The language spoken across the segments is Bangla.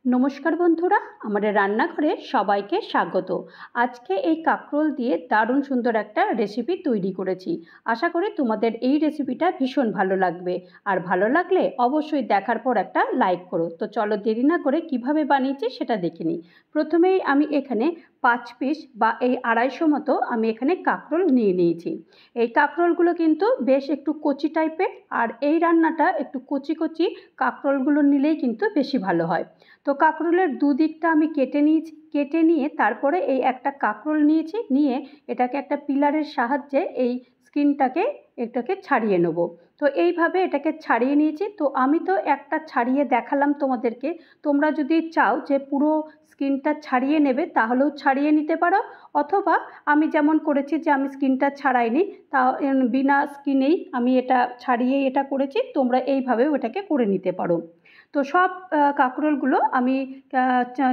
নমস্কার বন্ধুরা, আমাদের রান্নাঘরে সবাইকে স্বাগত। আজকে এই কাঁকরোল দিয়ে দারুণ সুন্দর একটা রেসিপি তৈরি করেছি। আশা করি তোমাদের এই রেসিপিটা ভীষণ ভালো লাগবে। আর ভালো লাগলে অবশ্যই দেখার পর একটা লাইক করো। তো চলো দেরি না করে কিভাবে বানিয়েছি সেটা দেখে নিই। প্রথমেই আমি এখানে 5 পিস বা এই 250 মতো আমি এখানে কাঁকরোল নিয়ে নিয়েছি। এই কাঁকরোলগুলো কিন্তু বেশ একটু কচি টাইপের, আর এই রান্নাটা একটু কচি কচি কাঁকরোলগুলো নিলেই কিন্তু বেশি ভালো হয়। তো কাঁকরোলের দুদিকটা আমি কেটে নিয়েছি, কেটে নিয়ে তারপরে এই একটা কাঁকরোল নিয়েছি, নিয়ে এটাকে একটা পিলারের সাহায্যে এই এটাকে ছাড়িয়ে নেব। তো এইভাবে এটাকে ছাড়িয়ে নিয়েছি। তো আমি তো একটা ছাড়িয়ে দেখালাম তোমাদেরকে। তোমরা যদি চাও যে পুরো স্কিনটা ছাড়িয়ে নেবে তাহলেও ছাড়িয়ে নিতে পারো, অথবা আমি যেমন করেছি যে আমি স্কিনটা ছাড়াইনি, তা বিনা স্কিনেই আমি এটা ছাড়িয়েই এটা করেছি। তোমরা এইভাবেও এটাকে করে নিতে পারো। তো সব কাঁকরোলগুলো আমি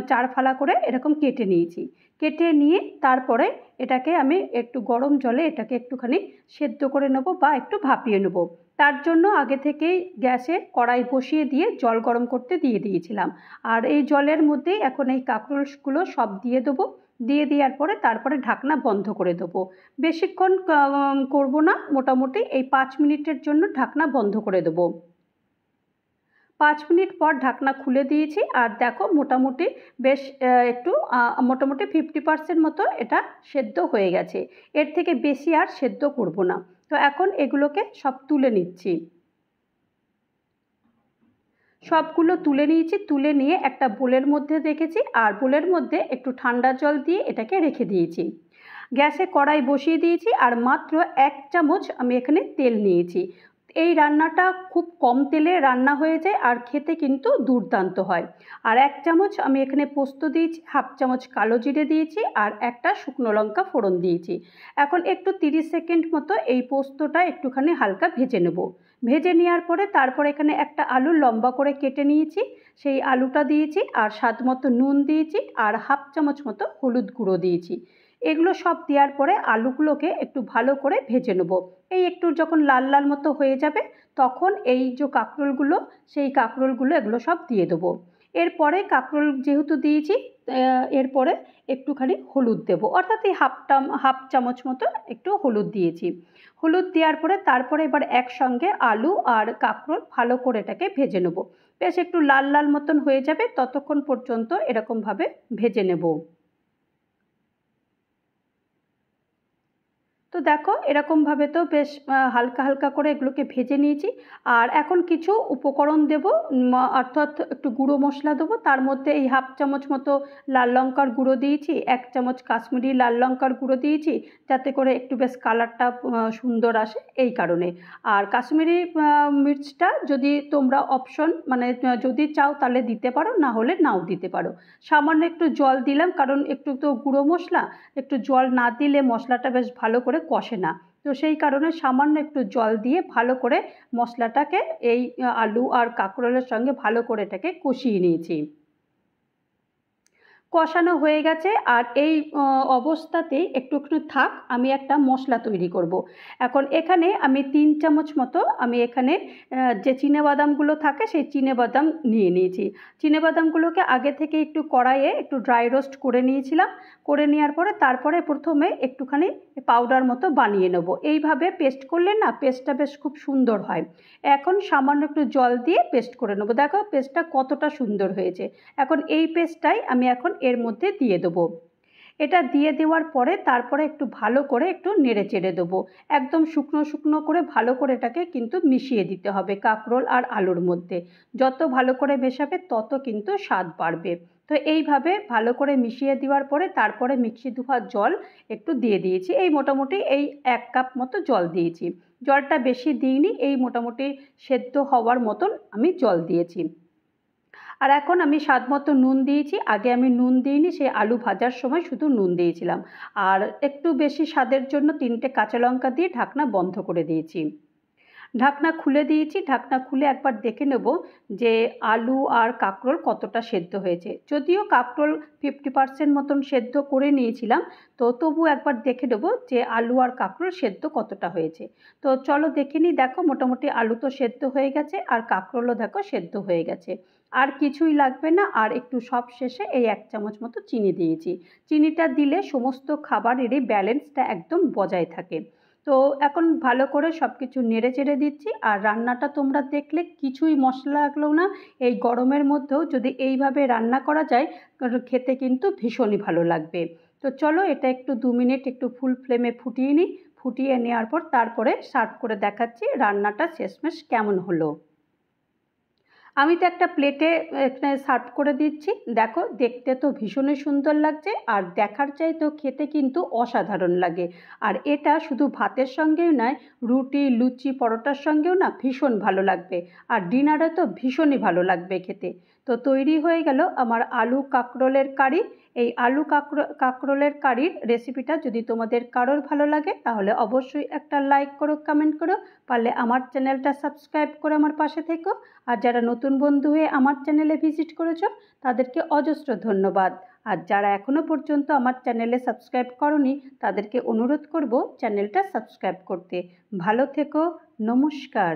4 ফালা করে এরকম কেটে নিয়েছি। কেটে নিয়ে তারপরে এটাকে আমি একটু গরম জলে এটাকে একটুখানি সেদ্ধ করে নেব বা একটু ভাপিয়ে নেব। তার জন্য আগে থেকেই গ্যাসে কড়াই বসিয়ে দিয়ে জল গরম করতে দিয়ে দিয়েছিলাম। আর এই জলের মধ্যেই এখন এই কাঁকরোলগুলো সব দিয়ে দেবো। দিয়ে দেওয়ার পরে তারপরে ঢাকনা বন্ধ করে দেবো। বেশিক্ষণ করব না, মোটামুটি এই 5 মিনিটের জন্য ঢাকনা বন্ধ করে দেবো। 5 মিনিট পর ঢাকনা খুলে দিয়েছি, আর দেখো মোটামুটি বেশ একটু মোটামুটি 50% মতো এটা সেদ্ধ হয়ে গেছে। এর থেকে বেশি আর সেদ্ধ করব না। তো এখন এগুলোকে সব তুলে নিচ্ছি। সবগুলো তুলে নিয়েছি, তুলে নিয়ে একটা বোলের মধ্যে রেখেছি, আর বোলের মধ্যে একটু ঠান্ডা জল দিয়ে এটাকে রেখে দিয়েছি। গ্যাসে কড়াই বসিয়ে দিয়েছি, আর মাত্র 1 চামচ আমি এখানে তেল নিয়েছি। এই রান্নাটা খুব কম তেলে রান্না হয়ে যায়, আর খেতে কিন্তু দুর্দান্ত হয়। আর 1 চামচ আমি এখানে পোস্ত দিয়েছি, হাফ চামচ কালো জিরে দিয়েছি, আর একটা শুকনো লঙ্কা ফোড়ন দিয়েছি। এখন একটু 30 সেকেন্ড মতো এই পোস্তটা একটুখানি হালকা ভেজে নেব। ভেজে নেওয়ার পরে তারপর এখানে একটা আলু লম্বা করে কেটে নিয়েছি, সেই আলুটা দিয়েছি, আর স্বাদ মতো নুন দিয়েছি, আর হাফ চামচ মতো হলুদ গুঁড়ো দিয়েছি। এগুলো সব দেওয়ার পরে আলুগুলোকে একটু ভালো করে ভেজে নেব। এই একটু যখন লাল লাল মতো হয়ে যাবে তখন এই যে কাঁকরোলগুলো, সেই কাঁকরোলগুলো এগুলো সব দিয়ে দেবো। এরপরে কাঁকরোল যেহেতু দিয়েছি, এরপরে একটুখানি হলুদ দেবো, অর্থাৎ এই হাফ চামচ মতো একটু হলুদ দিয়েছি। হলুদ দেওয়ার পরে তারপরে এবার একসঙ্গে আলু আর কাঁকরোল ভালো করে এটাকে ভেজে নেব। বেশ একটু লাল লাল মতন হয়ে যাবে ততক্ষণ পর্যন্ত এরকমভাবে ভেজে নেব। তো দেখো এরকমভাবে তো বেশ হালকা হালকা করে এগুলোকে ভেজে নিয়েছি। আর এখন কিছু উপকরণ দেব, অর্থাৎ একটু গুঁড়ো মশলা দেবো। তার মধ্যে এই হাফ চামচ মতো লাল লঙ্কার গুঁড়ো দিয়েছি, 1 চামচ কাশ্মীরি লাল লঙ্কার গুঁড়ো দিয়েছি, যাতে করে একটু বেশ কালারটা সুন্দর আসে এই কারণে। আর কাশ্মীরি মির্চটা যদি তোমরা অপশন মানে যদি চাও তাহলে দিতে পারো, না হলে নাও দিতে পারো। সামান্য একটু জল দিলাম, কারণ একটু তো গুঁড়ো মশলা, একটু জল না দিলে মশলাটা বেশ ভালো করে কষে না। তো সেই কারণে সামান্য একটু জল দিয়ে ভালো করে মশলাটাকে এই আলু আর কাঁকরোলের সঙ্গে ভালো করে এটাকে কষিয়ে নিয়েছি। কষানো হয়ে গেছে, আর এই অবস্থাতেই একটুখানি থাক, আমি একটা মশলা তৈরি করব। এখন এখানে আমি 3 চামচ মতো আমি এখানে যে চিনেবাদামগুলো থাকে সেই চিনেবাদাম নিয়ে নিয়েছি। চিনেবাদামগুলোকে আগে থেকে একটু কড়াইয়ে একটু ড্রাই রোস্ট করে নিয়েছিলাম। করে নেওয়ার পরে তারপরে প্রথমে একটুখানি পাউডার মতো বানিয়ে নেব। এইভাবে পেস্ট করলে না পেস্টটা বেশ খুব সুন্দর হয়। এখন সামান্য একটু জল দিয়ে পেস্ট করে নেব। দেখো পেস্টটা কতটা সুন্দর হয়েছে। এখন এই পেস্টটাই আমি এখন এর মধ্যে দিয়ে দেবো। এটা দিয়ে দেওয়ার পরে তারপরে একটু ভালো করে একটু নেড়ে চেড়ে দেবো। একদম শুকনো শুকনো করে ভালো করে এটাকে কিন্তু মিশিয়ে দিতে হবে কাঁকরোল আর আলুর মধ্যে। যত ভালো করে মেশাবে তত কিন্তু স্বাদ বাড়বে। তো এইভাবে ভালো করে মিশিয়ে দেওয়ার পরে তারপরে মিক্সি ধোয়া জল একটু দিয়ে দিয়েছি। এই মোটামুটি এই 1 কাপ মতো জল দিয়েছি। জলটা বেশি দিইনি, এই মোটামুটি সেদ্ধ হওয়ার মতন আমি জল দিয়েছি। আর এখন আমি স্বাদ মতো নুন দিয়েছি। আগে আমি নুন দিইনি, সেই আলু ভাজার সময় শুধু নুন দিয়েছিলাম। আর একটু বেশি স্বাদের জন্য 3টে কাঁচা লঙ্কা দিয়ে ঢাকনা বন্ধ করে দিয়েছি। ঢাকনা খুলে দিয়েছি। ঢাকনা খুলে একবার দেখে নেব যে আলু আর কাঁকরোল কতটা সেদ্ধ হয়েছে। যদিও কাঁকরোল 50% মতন সেদ্ধ করে নিয়েছিলাম, তো তবু একবার দেখে নেব যে আলু আর কাঁকরোল সেদ্ধ কতটা হয়েছে। তো চলো দেখে নিই। দেখো মোটামুটি আলু তো সেদ্ধ হয়ে গেছে, আর কাঁকরোলও দেখো সেদ্ধ হয়ে গেছে। আর কিছুই লাগবে না। আর একটু সব শেষে এই 1 চামচ মতো চিনি দিয়েছি। চিনিটা দিলে সমস্ত খাবারেরই ব্যালেন্সটা একদম বজায় থাকে। তো এখন ভালো করে সব কিছু নেড়ে চেড়ে দিচ্ছি। আর রান্নাটা তোমরা দেখলে কিছুই মশলা লাগলো না। এই গরমের মধ্যেও যদি এইভাবে রান্না করা যায় খেতে কিন্তু ভীষণই ভালো লাগবে। তো চলো এটা একটু 2 মিনিট একটু ফুল ফ্লেমে ফুটিয়ে নিই। ফুটিয়ে নেওয়ার পর তারপরে সার্ভ করে দেখাচ্ছি রান্নাটা শেষমেশ কেমন হলো। আমি তো একটা প্লেটে এখানে সার্ভ করে দিচ্ছি। দেখো দেখতে তো ভীষণই সুন্দর লাগছে, আর দেখার চাইতেও খেতে কিন্তু অসাধারণ লাগে। আর এটা শুধু ভাতের সঙ্গেও নয়, রুটি, লুচি, পরোটার সঙ্গেও না ভীষণ ভালো লাগবে। আর ডিনারে তো ভীষণই ভালো লাগবে খেতে। তো তৈরি হয়ে গেল আমার আলু কাঁকরোলের কারি। এই আলু কাঁকরোলের কারির রেসিপিটা যদি তোমাদের কারোর ভালো লাগে তাহলে অবশ্যই একটা লাইক করো, কমেন্ট করো। পারলে আমার চ্যানেলটা সাবস্ক্রাইব করে আমার পাশে থেকো। আর যারা নতুন বন্ধু হয়ে আমার চ্যানেলে ভিজিট করেছো তাদেরকে অজস্র ধন্যবাদ। আর যারা এখনও পর্যন্ত আমার চ্যানেলে সাবস্ক্রাইব করোনি তাদেরকে অনুরোধ করব চ্যানেলটা সাবস্ক্রাইব করতে। ভালো থেকো। নমস্কার।